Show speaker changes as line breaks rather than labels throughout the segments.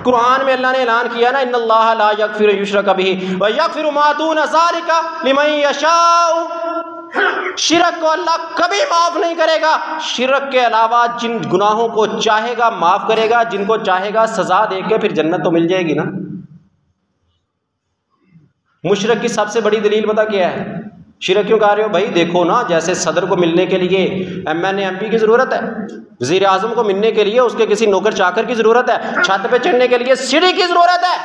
कुरान में अल्लाह ने ऐलान किया ना, इन्नल्लाह ला यगफिरु युशरका बिही व यगफिरु मा दून ज़ालिका लिमन यशाउ। शिरक को अल्लाह कभी माफ नहीं करेगा। शिरक के अलावा जिन गुनाहों को चाहेगा माफ करेगा, जिनको चाहेगा सजा देके फिर जन्नत तो मिल जाएगी ना। मुशरिक की सबसे बड़ी दलील पता क्या है? शिरक क्यों कर रहे हो भाई? देखो ना, जैसे सदर को मिलने के लिए MNA MP की ज़रूरत है, वज़ीर आज़म को मिलने के लिए उसके किसी नौकर चाकर की ज़रूरत है, छत पे चढ़ने के लिए सीढ़ी की ज़रूरत है।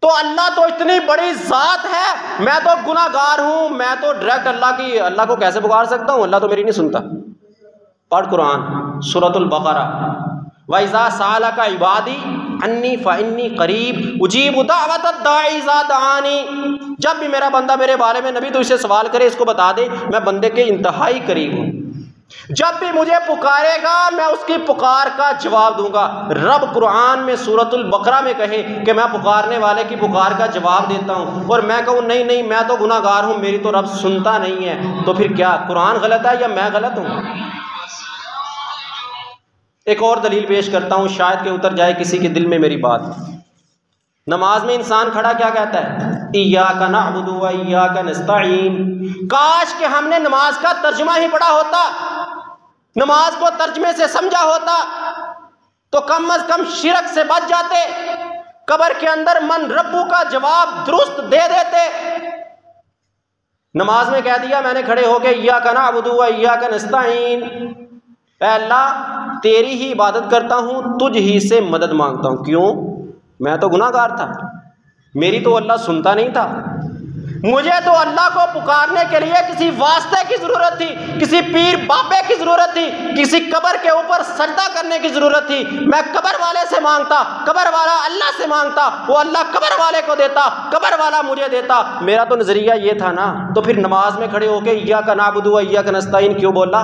तो अल्लाह तो इतनी बड़ी ज़ात है, मैं तो गुनाहगार हूँ, मैं तो डायरेक्ट अल्लाह को कैसे पुकार सकता हूँ? अल्लाह तो मेरी नहीं सुनता। पढ़ कुरान सूरतुल बकरा, वइज़ा सअलका इबादी अन्नी फ़इन्नी क़रीब उजीबु दावतद दाई इज़ा दआनी। जब भी मेरा बंदा मेरे बारे में नबी तो इसे सवाल करे, इसको बता दे मैं बंदे के इंतहाई करीब हूँ, जब भी मुझे पुकारेगा मैं उसकी पुकार का जवाब दूंगा। रब कुरान में सूरतुल बकरा में कहे कि मैं पुकारने वाले की पुकार का जवाब देता हूँ, और मैं कहूँ नहीं नहीं मैं तो गुनाहगार हूँ, मेरी तो रब सुनता नहीं है, तो फिर क्या कुरान गलत है या मैं गलत हूँ? एक और दलील पेश करता हूँ, शायद कि उतर जाए किसी के दिल में मेरी बात। नमाज में इंसान खड़ा क्या कहता है? इय्याका नअबुदु व इय्याका नस्तईन। काश कि हमने नमाज का तर्जुमा ही पढ़ा होता, नमाज को तर्जमे से समझा होता, तो कम अज कम शिरक से बच जाते, कब्र के अंदर मन रब्बू का जवाब दुरुस्त दे देते। नमाज में कह दिया मैंने खड़े होके इय्याका नअबुदु व इय्याका नस्तईन, ऐ अल्लाह तेरी ही इबादत करता हूँ, तुझ ही से मदद मांगता हूँ। क्यों? मैं तो गुनाहगार था, मेरी तो अल्लाह सुनता नहीं था, मुझे तो अल्लाह को पुकारने के लिए किसी वास्ते की ज़रूरत थी, किसी पीर बाबे की ज़रूरत थी, किसी कब्र के ऊपर सजदा करने की ज़रूरत थी। मैं कब्र वाले से मांगता, कब्र वाला अल्लाह से मांगता, वो अल्लाह कब्र वाले को देता, कब्र वाला मुझे देता। मेरा तो नज़रिया ये था ना। तो फिर नमाज में खड़े होकर इय्याका नअबुदु व इय्याका नस्तईन क्यों बोला?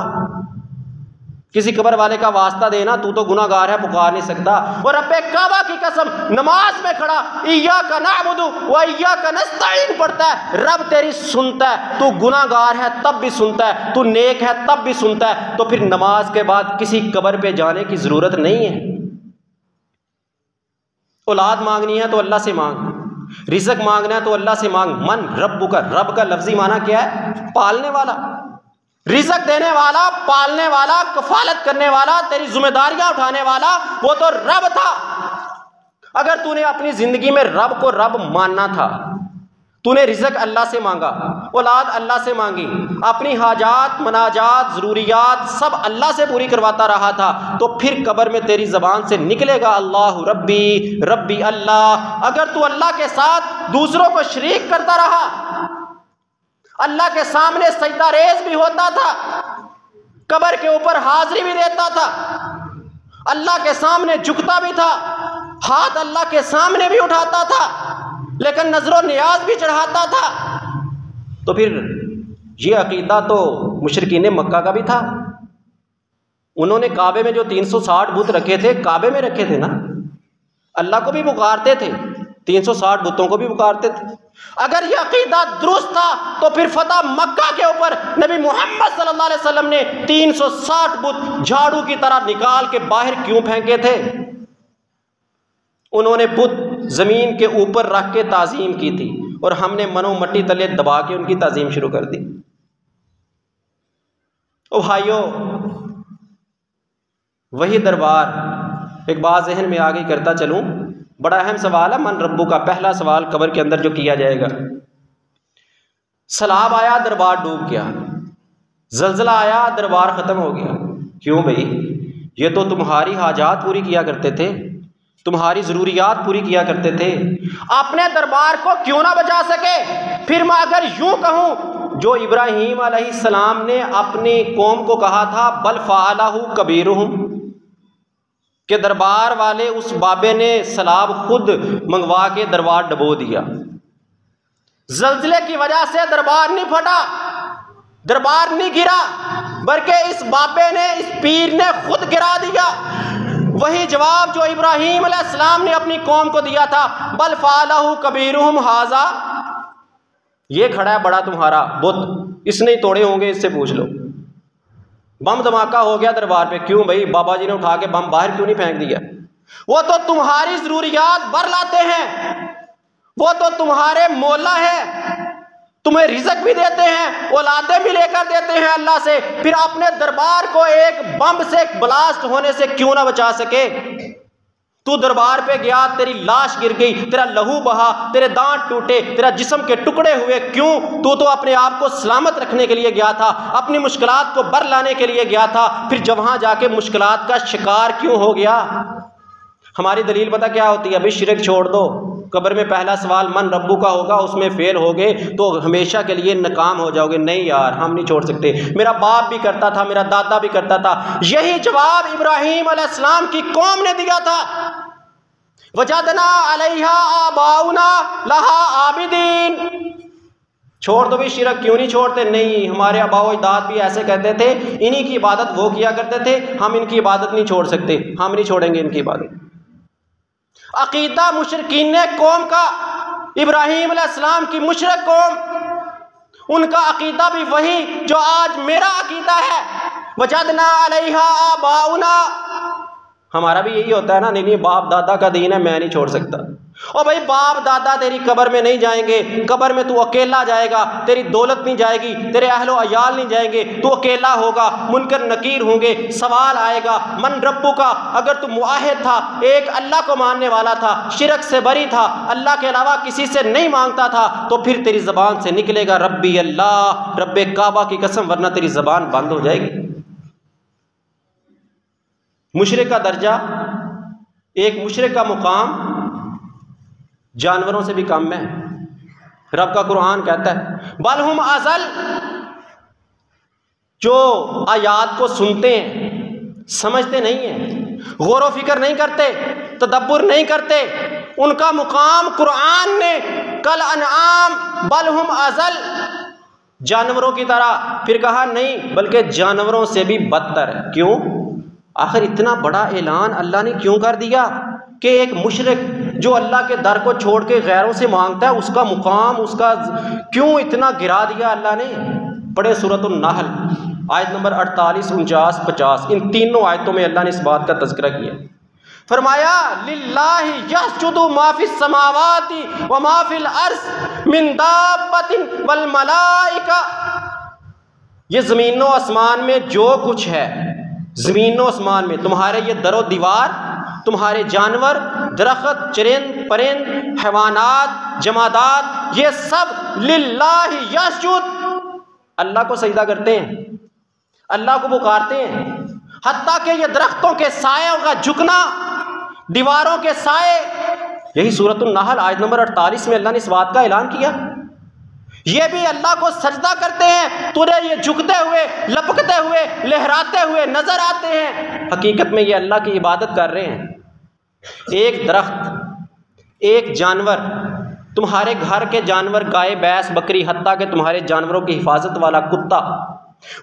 किसी कब्र वाले का वास्ता देना, तू तो गुनाहगार है, पुकार नहीं सकता। और रब्बे काबा की कसम, नमाज में खड़ा इय्याका नअबुदु व इय्याका नस्तईन पढ़ता है, रब तेरी सुनता है। तू गुनाहगार है तब भी सुनता है, तू नेक है तब भी सुनता है। तो फिर नमाज के बाद किसी कब्र पे जाने की जरूरत नहीं है। औलाद मांगनी है तो अल्लाह से मांग, रिज़्क मांगना है तो अल्लाह से मांग। मन रब्बुका, रब का लफ्जी माना क्या है? पालने वाला, रिज़्क देने वाला, पालने वाला, कफालत करने वाला, तेरी जिम्मेदारियां उठाने वाला, वो तो रब था। अगर तूने अपनी जिंदगी में रब को रब मानना था, तूने रिज़्क अल्लाह से मांगा, औलाद अल्लाह से मांगी, अपनी हाजात मनाजात ज़रूरियात सब अल्लाह से पूरी करवाता रहा था, तो फिर कब्र में तेरी ज़बान से निकलेगा अल्लाह रब्बी रब्बी अल्लाह। अगर तू अल्लाह के साथ दूसरों को शरीक करता रहा, अल्लाह के सामने सजदा रेज़ भी होता था, कब्र के ऊपर हाजिरी भी देता था, अल्लाह के सामने झुकता भी था, हाथ अल्लाह के सामने भी उठाता था, लेकिन नजरो नियाज भी चढ़ाता था, तो फिर ये अकीदा तो मुशरिकीन मक्का का भी था। उन्होंने काबे में जो 360 बुत रखे थे, काबे में रखे थे ना, अल्लाह को भी पुकारते थे, 360 बुतों को भी पुकारते थे। अगर यह अकीदा दुरुस्त था तो फिर फतह मक्का के ऊपर नबी मोहम्मद सल्लल्लाहु अलैहि वसल्लम ने 360 बुत झाड़ू की तरह निकाल के बाहर क्यों फेंके थे? उन्होंने बुत जमीन के ऊपर रख के ताजीम की थी, और हमने मनो मट्टी तले दबा के उनकी ताजीम शुरू कर दी। ओ भाइयों, वही दरबार, एक बात जहन में आगे करता चलूं, बड़ा अहम सवाल है मन रब्बू का। पहला सवाल कब्र के अंदर जो किया जाएगा, सैलाब आया दरबार डूब गया, जलजला आया दरबार खत्म हो गया। क्यों भाई? ये तो तुम्हारी हाजात पूरी किया करते थे, तुम्हारी जरूरियात पूरी किया करते थे, अपने दरबार को क्यों ना बचा सके? फिर मैं अगर यूं कहूं, जो इब्राहीम अलैहिस्सलाम ने अपनी कौम को कहा था बल फ़अलहु कबीरुहुम, कि दरबार वाले उस बाबे ने सैलाब खुद मंगवा के दरबार डबो दिया। जल्जले की वजह से दरबार नहीं फटा, दरबार नहीं गिरा, बल्कि इस बाबे ने, इस पीर ने खुद गिरा दिया। वही जवाब जो इब्राहीम अलैहिस्सलाम ने अपनी कौम को दिया था, बल फ़अलहु कबीरुहुम हाज़ा, ये खड़ा है बड़ा तुम्हारा बुत, इसने ही तोड़े होंगे, इससे पूछ लो। बम धमाका हो गया दरबार पे, क्यों भाई? बाबा जी ने उठा के बम बाहर क्यों नहीं फेंक दिया? वो तो तुम्हारी जरूरियात भर लाते हैं, वो तो तुम्हारे मौला है, तुम्हें रिज़्क भी देते हैं, औलादें भी लेकर देते हैं अल्लाह से, फिर अपने दरबार को एक बम से ब्लास्ट होने से क्यों ना बचा सके। तू दरबार पे गया, तेरी लाश गिर गई, तेरा लहू बहा, तेरे दांत टूटे, तेरा जिस्म के टुकड़े हुए, क्यों? तू तो अपने आप को सलामत रखने के लिए गया था, अपनी मुश्किलात को बर लाने के लिए गया था, फिर जब वहां जाके मुश्किलात का शिकार क्यों हो गया? हमारी दलील पता क्या होती है? अभी शिरक छोड़ दो, कब्र में पहला सवाल मन रब्बू का होगा, उसमें फेल हो गए तो हमेशा के लिए नाकाम हो जाओगे। नहीं यार, हम नहीं छोड़ सकते, मेरा बाप भी करता था, मेरा दादा भी करता था। यही जवाब इब्राहीम अलैहिस्सलाम की कौम ने दिया था, वजदना अलैहा आबाउना लहा आबिदीन। छोड़ दो भी शिरक, क्यों नहीं छोड़ते? नहीं, हमारे आबाओ अजदाद भी ऐसे कहते थे, इन्हीं की इबादत वो किया करते थे, हम इनकी इबादत नहीं छोड़ सकते, हम नहीं छोड़ेंगे इनकी इबादत। अकीदा मुशरिकीन कौम का, इब्राहीम अलैहिस्सलाम की मुशरिक कौम, उनका अकीदा भी वही जो आज मेरा अकीदा है, वजदना अलैहा आबाउना। हमारा भी यही होता है ना, नहीं बाप दादा का दीन है, मैं नहीं छोड़ सकता। और भाई बाप दादा तेरी कब्र में नहीं जाएंगे, कब्र में तू अकेला जाएगा, तेरी दौलत नहीं जाएगी, तेरे अहलो अयाल नहीं जाएंगे, तू अकेला होगा, मुनकर नकीर होंगे, सवाल आएगा मन रब्बू का। अगर तू मुआहिद था, एक अल्लाह को मानने वाला था, शिरक से बरी था, अल्लाह के अलावा किसी से नहीं मांगता था, तो फिर तेरी ज़बान से निकलेगा रब्बी अल्लाह, रब्बे काबा की कसम, वरना तेरी ज़बान बंद हो जाएगी। मुशरिक का दर्जा, एक मुशरिक का मुकाम जानवरों से भी कम है। रब का कुरान कहता है बलहुम अज़ल, जो आयात को सुनते हैं समझते नहीं हैं, गौर व फिक्र नहीं करते, तदब्बुर नहीं करते, उनका मुकाम कुरान ने कल अनआम बलहुम अज़ल, जानवरों की तरह। फिर कहा नहीं, बल्कि जानवरों से भी बदतर है। क्यों? आखिर इतना बड़ा ऐलान अल्लाह ने क्यों कर दिया कि एक मुशरिक जो अल्लाह के दर को छोड़ के गैरों से मांगता है, उसका मुकाम, उसका क्यों इतना गिरा दिया अल्लाह ने? पढ़े सूरतुन नहल आयत नंबर 48, 49, 50, इन तीनों आयतों में अल्लाह ने इस बात का तज़किरा किया। फरमाया लिल्लाहि यसजुदु मा फिस समावाति व मा फिल अर्ज़ मिन दाब्बतिन वल मलाइका। ये ज़मीनों आसमान में जो कुछ है, ज़मीनों आसमान में, तुम्हारे ये दरो दीवार, तुम्हारे जानवर, दरख्त, चरिंद परिंद, हैवानात, जमादात, ये सब लिल्लाहि यसजुद, अल्लाह को सजदा करते हैं, अल्लाह को पुकारते हैं। हत्ता कि ये दरख्तों के सायों का झुकना, दीवारों के साए, यही सूरतुन नहल आयत नंबर 48 में अल्लाह ने इस बात का ऐलान किया। ये भी अल्लाह को सजदा करते हैं, तुझे ये झुकते हुए, लपकते हुए, लहराते हुए नजर आते हैं, हकीकत में ये अल्लाह की इबादत कर रहे हैं। एक दरख्त, एक जानवर, तुम्हारे घर के जानवर, गाय भैंस बकरी, हत्ता के तुम्हारे जानवरों की हिफाजत वाला कुत्ता,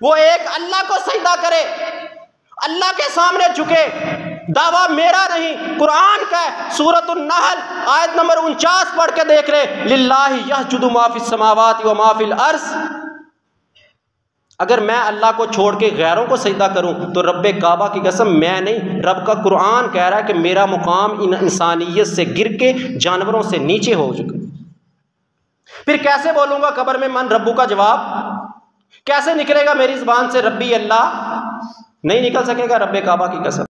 वो एक अल्लाह को सजदा करे, अल्लाह के सामने झुके, दावा मेरा नहीं, कुरान का है। सूरतुन नहल आयत नंबर 49 पढ़ के देख ले, लिल्लाहि यसजुदु मा फिस समावाति व मा फिल अर्ज़। अगर मैं अल्लाह को छोड़ के गैरों को सजदा करूं तो रब्बे काबा की कसम मैं नहीं, रब का कुरान कह रहा है कि मेरा मुकाम इन इंसानियत से गिर के जानवरों से नीचे हो चुका। फिर कैसे बोलूंगा कब्र में मन रब्बू का जवाब? कैसे निकलेगा मेरी जुबान से रब्बी अल्लाह? नहीं निकल सकेगा रब्बे काबा की कसम।